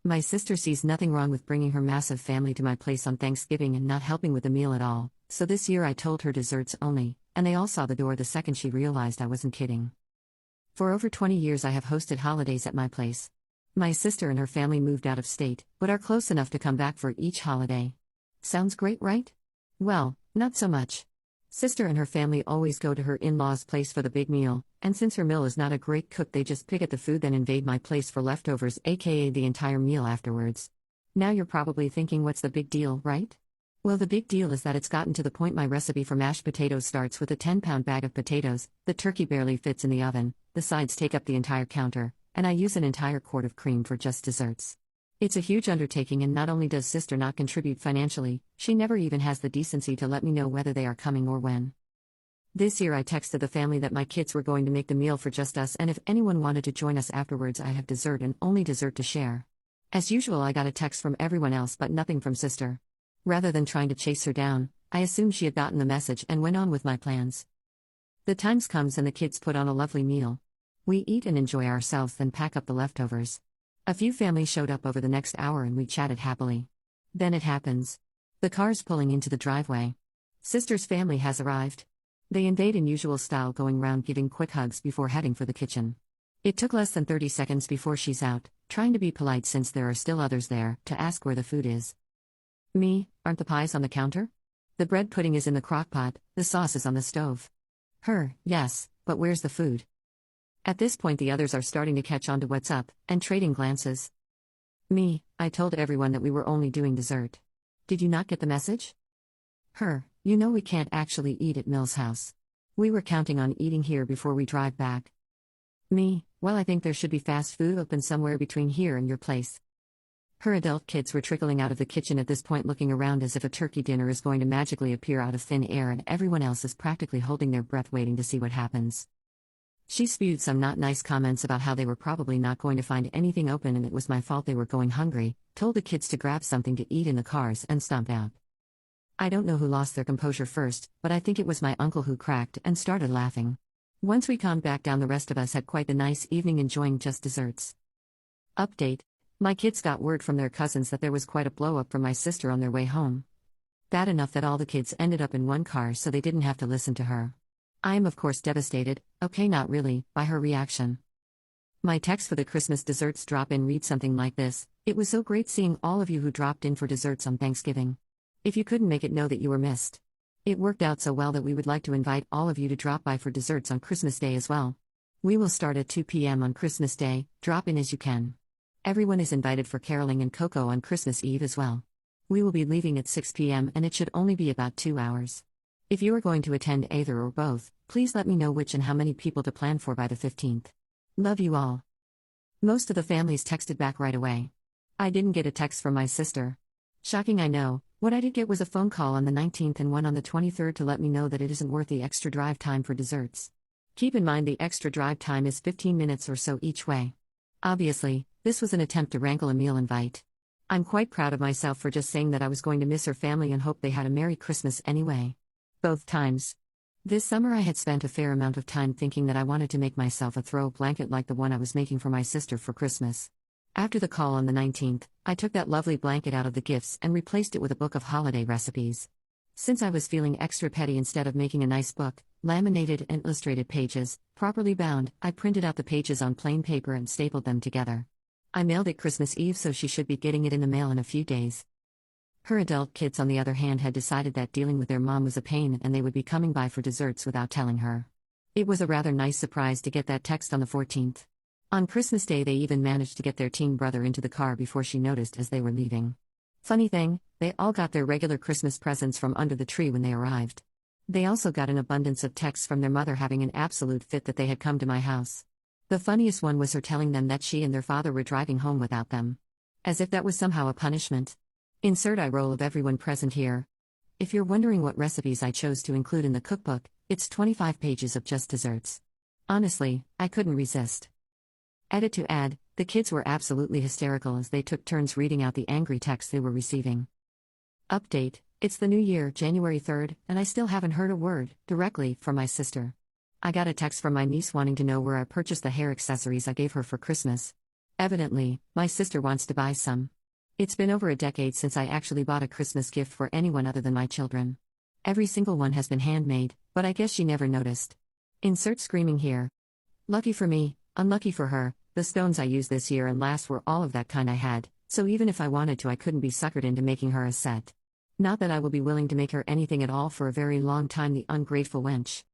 My sister sees nothing wrong with bringing her massive family to my place on Thanksgiving and not helping with the meal at all, so this year I told her desserts only, and they all saw the door the second she realized I wasn't kidding. For over 20 years I have hosted holidays at my place. My sister and her family moved out of state, but are close enough to come back for each holiday. Sounds great, right? Well, not so much. Sister and her family always go to her in-laws' place for the big meal, and since her mill is not a great cook, they just pick at the food then invade my place for leftovers, aka the entire meal afterwards. Now you're probably thinking, what's the big deal, right? Well, the big deal is that it's gotten to the point my recipe for mashed potatoes starts with a 10-pound bag of potatoes, the turkey barely fits in the oven, the sides take up the entire counter, and I use an entire quart of cream for just desserts. It's a huge undertaking, and not only does sister not contribute financially, she never even has the decency to let me know whether they are coming or when. This year I texted the family that my kids were going to make the meal for just us, and if anyone wanted to join us afterwards, I have dessert and only dessert to share. As usual, I got a text from everyone else but nothing from sister. Rather than trying to chase her down, I assumed she had gotten the message and went on with my plans. The times comes and the kids put on a lovely meal. We eat and enjoy ourselves, then pack up the leftovers. A few families showed up over the next hour and we chatted happily. Then it happens. The car's pulling into the driveway. Sister's family has arrived. They invade in usual style, going round giving quick hugs before heading for the kitchen. It took less than 30 seconds before she's out, trying to be polite since there are still others there, to ask where the food is. Me, aren't the pies on the counter? The bread pudding is in the crock pot, the sauce is on the stove. Her, yes, but where's the food? At this point the others are starting to catch on to what's up, and trading glances. Me, I told everyone that we were only doing dessert. Did you not get the message? Her, you know we can't actually eat at Mill's house. We were counting on eating here before we drive back. Me, well, I think there should be fast food open somewhere between here and your place. Her adult kids were trickling out of the kitchen at this point, looking around as if a turkey dinner is going to magically appear out of thin air, and everyone else is practically holding their breath waiting to see what happens. She spewed some not nice comments about how they were probably not going to find anything open and it was my fault they were going hungry, told the kids to grab something to eat in the cars, and stomped out. I don't know who lost their composure first, but I think it was my uncle who cracked and started laughing. Once we calmed back down, the rest of us had quite the nice evening enjoying just desserts. Update: my kids got word from their cousins that there was quite a blow-up from my sister on their way home. Bad enough that all the kids ended up in one car so they didn't have to listen to her. I am of course devastated, okay not really, by her reaction. My text for the Christmas desserts drop-in reads something like this: it was so great seeing all of you who dropped in for desserts on Thanksgiving. If you couldn't make it, know that you were missed. It worked out so well that we would like to invite all of you to drop by for desserts on Christmas Day as well. We will start at 2 p.m. on Christmas Day, drop in as you can. Everyone is invited for caroling and cocoa on Christmas Eve as well. We will be leaving at 6 p.m. and it should only be about 2 hours. If you are going to attend either or both, please let me know which and how many people to plan for by the 15th. Love you all. Most of the families texted back right away. I didn't get a text from my sister. Shocking, I know. What I did get was a phone call on the 19th and one on the 23rd to let me know that it isn't worth the extra drive time for desserts. Keep in mind the extra drive time is 15 minutes or so each way. Obviously, this was an attempt to wrangle a meal invite. I'm quite proud of myself for just saying that I was going to miss her family and hope they had a Merry Christmas anyway. Both times. This summer I had spent a fair amount of time thinking that I wanted to make myself a throw blanket like the one I was making for my sister for Christmas. After the call on the 19th, I took that lovely blanket out of the gifts and replaced it with a book of holiday recipes. Since I was feeling extra petty, instead of making a nice book, laminated and illustrated pages, properly bound, I printed out the pages on plain paper and stapled them together. I mailed it Christmas Eve, so she should be getting it in the mail in a few days. Her adult kids, on the other hand, had decided that dealing with their mom was a pain and they would be coming by for desserts without telling her. It was a rather nice surprise to get that text on the 14th. On Christmas Day they even managed to get their teen brother into the car before she noticed as they were leaving. Funny thing, they all got their regular Christmas presents from under the tree when they arrived. They also got an abundance of texts from their mother having an absolute fit that they had come to my house. The funniest one was her telling them that she and their father were driving home without them. As if that was somehow a punishment. Insert eye roll of everyone present here. If you're wondering what recipes I chose to include in the cookbook, it's 25 pages of just desserts. Honestly, I couldn't resist. Edit to add, the kids were absolutely hysterical as they took turns reading out the angry texts they were receiving. Update: it's the new year, January 3rd, and I still haven't heard a word, directly, from my sister. I got a text from my niece wanting to know where I purchased the hair accessories I gave her for Christmas. Evidently, my sister wants to buy some. It's been over a decade since I actually bought a Christmas gift for anyone other than my children. Every single one has been handmade, but I guess she never noticed. Insert screaming here. Lucky for me, unlucky for her, the stones I used this year and last were all of that kind I had, so even if I wanted to I couldn't be suckered into making her a set. Not that I will be willing to make her anything at all for a very long time, the ungrateful wench.